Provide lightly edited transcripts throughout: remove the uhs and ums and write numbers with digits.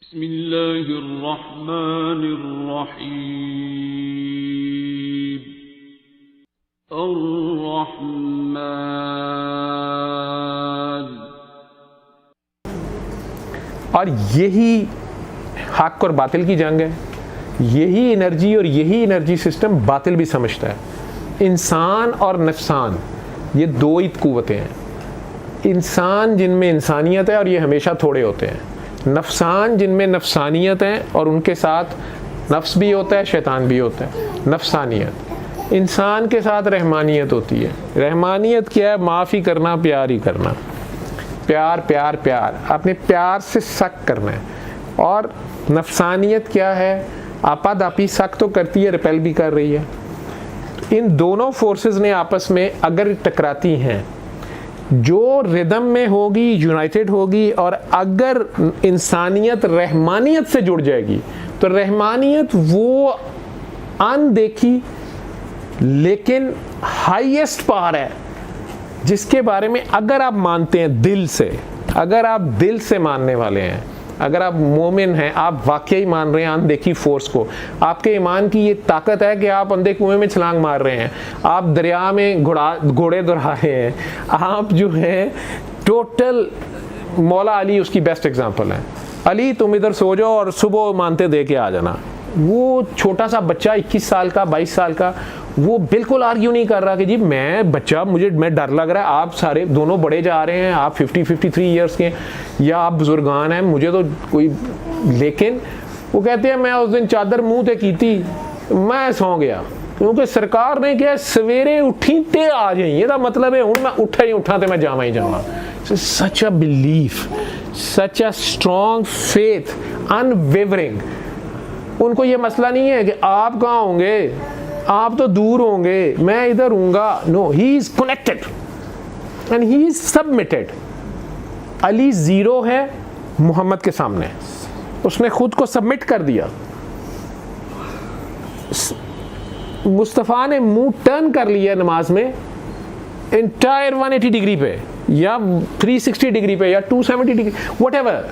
बिस्मिल्लाहिर्रहमानिर्रहीम। अर्रहमान। और यही हक और बातिल की जंग है। यही एनर्जी और यही एनर्जी सिस्टम बातिल भी समझता है। इंसान और नफसान ये दो ही कुव्वतें हैं। इंसान जिनमें इंसानियत है और ये हमेशा थोड़े होते हैं। नफसान जिनमें नफसानियत है और उनके साथ नफ्स भी होता है, शैतान भी होता है। नफसानियत इंसान के साथ रहमानियत होती है। रहमानियत क्या है? माफ़ी करना, प्यार ही करना। प्यार प्यार प्यार, अपने प्यार से सक करना है। और नफसानियत क्या है? आपादापी सक तो करती है, रिपेल भी कर रही है। इन दोनों फोर्सेस ने आपस में अगर टकराती हैं, जो रिदम में होगी, यूनाइटेड होगी, और अगर इंसानियत रहमानियत से जुड़ जाएगी तो रहमानियत वो अनदेखी लेकिन हाईएस्ट पावर है, जिसके बारे में अगर आप मानते हैं दिल से, अगर आप दिल से मानने वाले हैं, अगर आप मोमिन हैं, आप वाकई मान रहे हैं अनदेखी फोर्स को, आपके ईमान की ये ताकत है कि आप अंधे कुएं में छलांग मार रहे हैं, आप दरिया में घोड़े दौड़ा रहे हैं, आप जो हैं टोटल मौला अली उसकी बेस्ट एग्जांपल है। अली तुम इधर सो जाओ और सुबह मानते दे के आ जाना। वो छोटा सा बच्चा 21 साल का, 22 साल का, वो बिल्कुल आर्ग्यू नहीं कर रहा कि जी मैं बच्चा, मैं डर लग रहा है, आप सारे दोनों बड़े जा रहे हैं, आप 53 ईयर्स के या आप बुजुर्गान हैं, मुझे तो कोई, लेकिन वो कहते हैं मैं उस दिन चादर मुंह ते की थी, मैं सौ गया क्योंकि सरकार ने क्या सवेरे उठी ते आ जाइए, तो मतलब है हूँ मैं उठा ही उठा तो मैं जावा ही जावा। Such a belief, such a strong faith, unwavering. उनको ये मसला नहीं है कि आप कहाँ होंगे, आप तो दूर होंगे, मैं इधर हूँगा। No, he is connected and he is submitted. Ali zero है मोहम्मद के सामने, उसने खुद को सबमिट कर दिया। मुस्तफ़ा ने मुंह टर्न कर लिया नमाज में इंटायर 180 डिग्री पे या 360 डिग्री पे या 270 डिग्री, व्हाटएवर,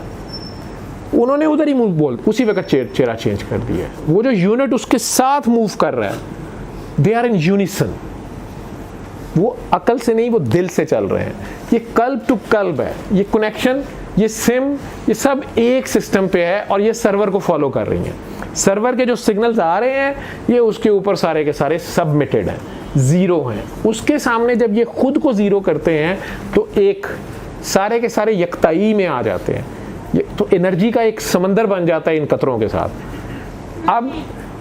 उन्होंने उधर ही मूव बोल उसी वक्त चेहरा चेंज कर दिया। वो जो यूनिट उसके साथ मूव कर रहा है, दे आर इन यूनिसन। वो अकल से नहीं, वो दिल से चल रहे हैं। ये कल्ब टू कल्ब है, ये कनेक्शन, ये सिम, ये सब एक सिस्टम पे है और ये सर्वर को फॉलो कर रही हैं। सर्वर के जो सिग्नल्स आ रहे हैं ये उसके ऊपर सारे के सारे सबमिटेड हैं, ज़ीरो हैं। उसके सामने जब ये खुद को ज़ीरो करते हैं तो एक सारे के सारे यकताई में आ जाते हैं। तो एनर्जी का एक समंदर बन जाता है इन कतरों के साथ। अब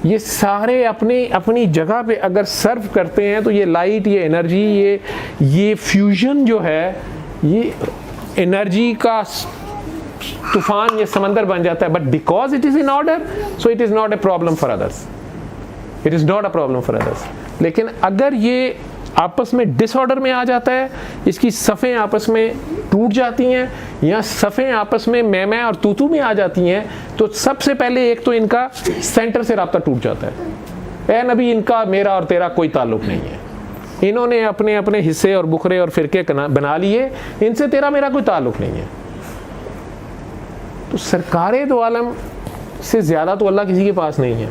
ये सारे अपनी जगह पे अगर सर्व करते हैं तो ये लाइट, ये एनर्जी, ये फ्यूजन जो है, ये एनर्जी का तूफान, ये समंदर बन जाता है। But because it is in order, so it is not a problem for others, it is not a problem for others. लेकिन अगर ये आपस में डिसऑर्डर में आ जाता है, इसकी सफ़ें आपस में टूट जाती हैं या सफ़ें आपस में मैं और तू में आ जाती हैं, तो सबसे पहले एक तो इनका सेंटर से राब्ता टूट जाता है। ए नबी, इनका मेरा और तेरा कोई ताल्लुक नहीं है, इन्होंने अपने अपने हिस्से और बुखरे और फिरके बना लिए, इनसे तेरा मेरा कोई ताल्लुक नहीं है। तो सरकारे दो आलम से ज़्यादा तो अल्लाह किसी के पास नहीं है,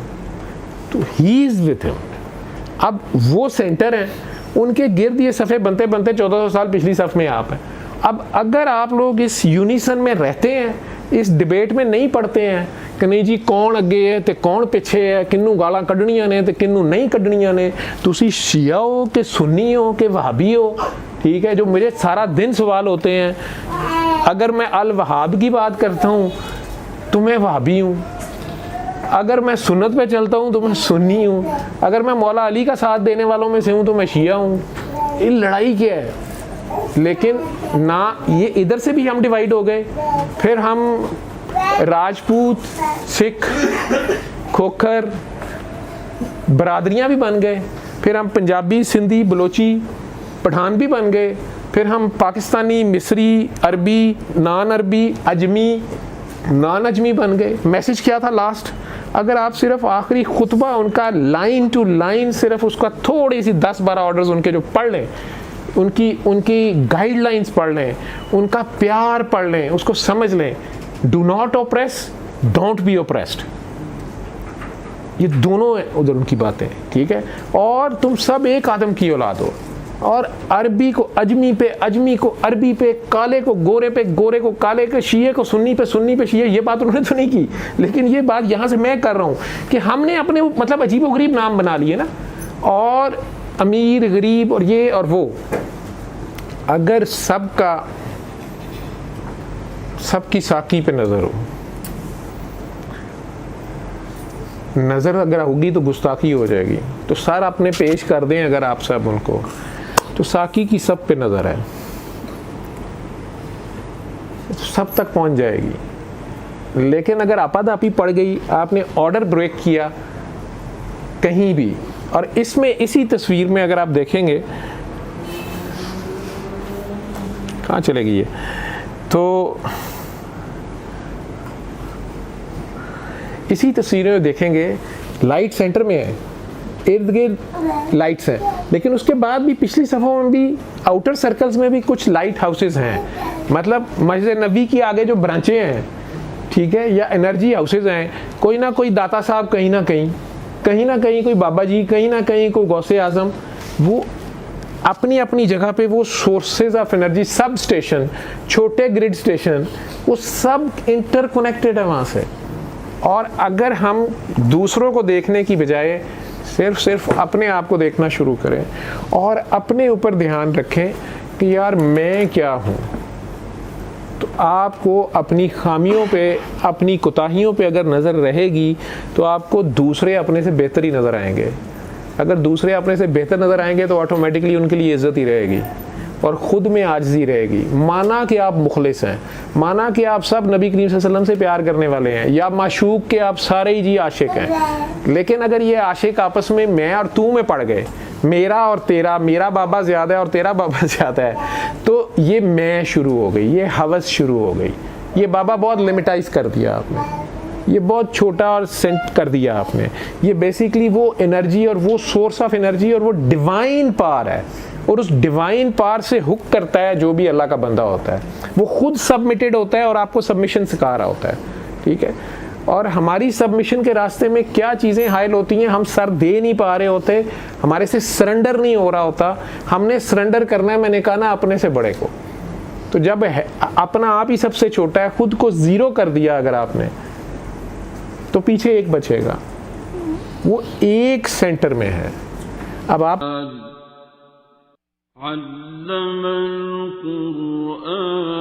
तो ही इज़ विथ हिम। अब वो सेंटर हैं, उनके गिर्द ये सफ़े बनते बनते 1400 साल पिछली सफ़ में आप हैं। अब अगर आप लोग इस यूनिसन में रहते हैं, इस डिबेट में नहीं पढ़ते हैं कि नहीं जी कौन अगे है तो कौन पिछे है, किन्नू गालां कढ़नियां ने तो किन्नू नहीं कढ़नियां ने, तुसी शिया हो कि सुन्नी हो कि वहाबी हो, ठीक है। जो मुझे सारा दिन सवाल होते हैं, अगर मैं अल वहाब की बात करता हूँ तो मैं वहाबी हूँ, अगर मैं सुन्नत पे चलता हूँ तो मैं सुन्नी हूँ, अगर मैं मौला अली का साथ देने वालों में से हूँ तो मैं शिया हूँ। ये लड़ाई क्या है? लेकिन ना, ये इधर से भी हम डिवाइड हो गए, फिर हम राजपूत, सिख, खोखर बरादरियाँ भी बन गए, फिर हम पंजाबी, सिंधी, बलोची, पठान भी बन गए, फिर हम पाकिस्तानी, मिस्री, अरबी, नॉन अरबी, अजमी, नॉन अजमी बन गए। मैसेज क्या था लास्ट? अगर आप सिर्फ आखिरी खुतबा उनका लाइन टू लाइन सिर्फ उसका थोड़ी सी 10-12 ऑर्डर्स उनके जो पढ़ लें, उनकी गाइडलाइंस पढ़ लें, उनका प्यार पढ़ लें, उसको समझ लें। Do not oppress, don't be oppressed. ये दोनों उधर उनकी बातें, ठीक है। और तुम सब एक आदम की औलाद हो, और अरबी को अजमी पे, अजमी को अरबी पे, काले को गोरे पे, गोरे को काले के, शिये को सुन्नी पे, सुन्नी पे शिये। ये बात उन्होंने तो नहीं की, लेकिन ये बात यहाँ से मैं कर रहा हूँ कि हमने अपने मतलब अजीबोगरीब नाम बना लिए ना, और अमीर गरीब और ये और वो। अगर सबकी साकी पे नज़र हो, नज़र अगर होगी तो गुस्ताखी हो जाएगी। तो सर अपने पेश कर दें अगर आप सब उनको, तो साकी की सब पे नज़र है, तो सब तक पहुंच जाएगी। लेकिन अगर आपाधापी पड़ गई, आपने ऑर्डर ब्रेक किया कहीं भी, और इसमें इसी तस्वीर में अगर आप देखेंगे, कहाँ चलेगी ये, तो इसी तस्वीर में देखेंगे लाइट सेंटर में है, इर्द गिर्द लाइट्स हैं, लेकिन उसके बाद भी पिछली सफ़ों में भी आउटर सर्कल्स में भी कुछ लाइट हाउसेस हैं। मतलब मस्जिद नबी की आगे जो ब्रांचें हैं, ठीक है, या एनर्जी हाउसेस हैं, कोई ना कोई दाता साहब कहीं ना कहीं कोई बाबा जी, कहीं ना कहीं कोई गौसे आजम, वो अपनी अपनी जगह पे वो sources of energy, sub station, छोटे ग्रिड स्टेशन, वो सब इंटरकनेक्टेड है वहाँ से। और अगर हम दूसरों को देखने की बजाय सिर्फ अपने आप को देखना शुरू करें और अपने ऊपर ध्यान रखें कि यार मैं क्या हूँ, तो आपको अपनी खामियों पे, अपनी कोताहियों पे अगर नज़र रहेगी तो आपको दूसरे अपने से बेहतर ही नज़र आएंगे। अगर दूसरे अपने से बेहतर नज़र आएंगे तो ऑटोमेटिकली उनके लिए इज़्ज़त ही रहेगी और ख़ुद में आजिज़ी रहेगी। माना कि आप मुखलिस हैं, माना कि आप सब नबी करीम सल्लल्लाहु अलैहि वसल्लम से प्यार करने वाले हैं, या माशूक के आप सारे ही जी आशिक हैं, लेकिन अगर ये आशिक आपस में मैं और तू में पड़ गए, मेरा और तेरा, मेरा बाबा ज़्यादा है और तेरा बाबा ज़्यादा है, तो ये मैं शुरू हो गई, ये हवस शुरू हो गई, ये बाबा बहुत लिमिटाइज कर दिया आपने, ये बहुत छोटा और सेंट कर दिया आपने। ये बेसिकली वो एनर्जी और वो सोर्स ऑफ एनर्जी और वो डिवाइन पावर है, और उस डिवाइन पावर से हुक करता है जो भी अल्लाह का बंदा होता है। वो खुद सबमिटेड होता है और आपको सबमिशन सिखा रहा होता है, ठीक है। और हमारी सबमिशन के रास्ते में क्या चीज़ें हायल होती हैं, हम सर दे नहीं पा रहे होते, हमारे से सरेंडर नहीं हो रहा होता। हमने सरेंडर करना है, मैंने कहा ना, अपने से बड़े को। तो जब अपना आप ही सबसे छोटा है, खुद को ज़ीरो कर दिया अगर आपने, तो पीछे एक बचेगा, वो एक सेंटर में है। अब आप अल्लमल कुरआन